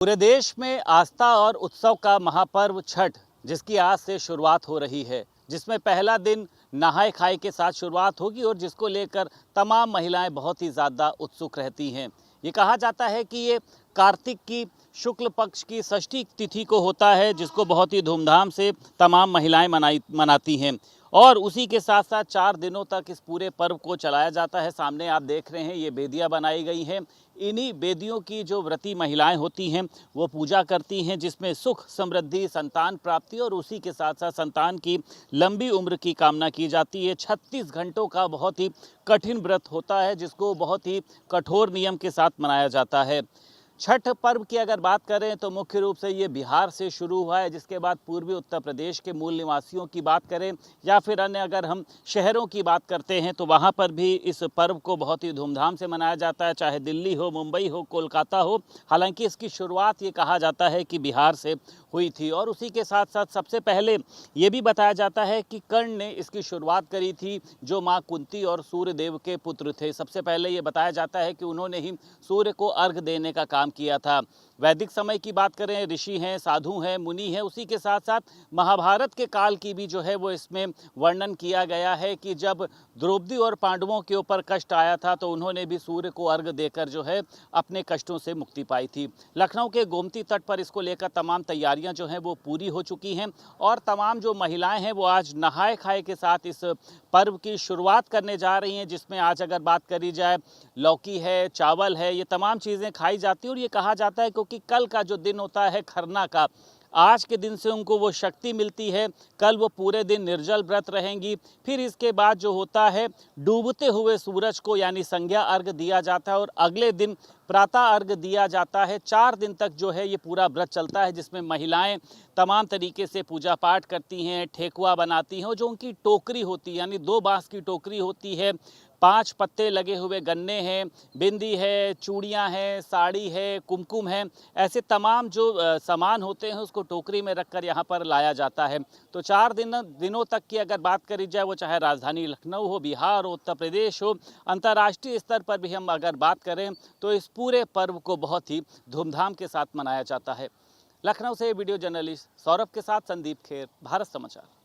पूरे देश में आस्था और उत्सव का महापर्व छठ, जिसकी आज से शुरुआत हो रही है, जिसमें पहला दिन नहाय खाए के साथ शुरुआत होगी और जिसको लेकर तमाम महिलाएं बहुत ही ज़्यादा उत्सुक रहती हैं। ये कहा जाता है कि ये कार्तिक की शुक्ल पक्ष की षष्ठी तिथि को होता है, जिसको बहुत ही धूमधाम से तमाम महिलाएं मनाती हैं और उसी के साथ साथ 4 दिनों तक इस पूरे पर्व को चलाया जाता है। सामने आप देख रहे हैं ये बेदियां बनाई गई हैं। इन्हीं बेदियों की जो व्रती महिलाएं होती हैं वो पूजा करती हैं, जिसमें सुख समृद्धि, संतान प्राप्ति और उसी के साथ साथ संतान की लंबी उम्र की कामना की जाती है। 36 घंटों का बहुत ही कठिन व्रत होता है, जिसको बहुत ही कठोर नियम के साथ मनाया जाता है। छठ पर्व की अगर बात करें तो मुख्य रूप से ये बिहार से शुरू हुआ है, जिसके बाद पूर्वी उत्तर प्रदेश के मूल निवासियों की बात करें या फिर अन्य अगर हम शहरों की बात करते हैं तो वहाँ पर भी इस पर्व को बहुत ही धूमधाम से मनाया जाता है, चाहे दिल्ली हो, मुंबई हो, कोलकाता हो। हालांकि इसकी शुरुआत ये कहा जाता है कि बिहार से हुई थी और उसी के साथ साथ सबसे पहले ये भी बताया जाता है कि कर्ण ने इसकी शुरुआत करी थी, जो माँ कुंती और सूर्य देव के पुत्र थे। सबसे पहले ये बताया जाता है कि उन्होंने ही सूर्य को अर्घ देने का काम किया था। वैदिक समय की बात करें, ऋषि हैं, साधु हैं, मुनि हैं, उसी के साथ साथ महाभारत के काल की भी जो है वो इसमें वर्णन किया गया है कि जब द्रौपदी और पांडवों के ऊपर कष्ट आया था तो उन्होंने भी सूर्य को अर्घ देकर जो है अपने कष्टों से मुक्ति पाई थी। लखनऊ के गोमती तट पर इसको लेकर तमाम तैयारियां जो हैं वो पूरी हो चुकी हैं और तमाम जो महिलाएं हैं वो आज नहाए खाए के साथ इस पर्व की शुरुआत करने जा रही हैं, जिसमें आज अगर बात करी जाए लौकी है, चावल है, ये तमाम चीज़ें खाई जाती हैं और ये कहा जाता है क्योंकि कल का जो दिन होता है खरना का, आज के दिन से उनको वो शक्ति मिलती है। कल वो पूरे दिन निर्जल व्रत रहेंगी। फिर इसके बाद जो होता है डूबते हुए सूरज को यानी संध्या अर्घ दिया जाता है और अगले दिन प्रातः अर्घ दिया जाता है। 4 दिन तक जो है ये पूरा व्रत चलता है, जिसमें महिलाएं तमाम तरीके से पूजा पाठ करती हैं, ठेकुआ बनाती हैं, जो उनकी टोकरी होती है यानी 2 बांस की टोकरी होती है, 5 पत्ते लगे हुए गन्ने हैं, बिंदी है, चूड़ियाँ हैं, साड़ी है, कुमकुम है, ऐसे तमाम जो सामान होते हैं उसको टोकरी में रखकर यहाँ पर लाया जाता है। तो 4 दिनों तक की अगर बात करी जाए, वो चाहे राजधानी लखनऊ हो, बिहार हो, उत्तर प्रदेश हो, अंतर्राष्ट्रीय स्तर पर भी हम अगर बात करें तो इस पूरे पर्व को बहुत ही धूमधाम के साथ मनाया जाता है। लखनऊ से वीडियो जर्नलिस्ट सौरभ के साथ संदीप खेर, भारत समाचार।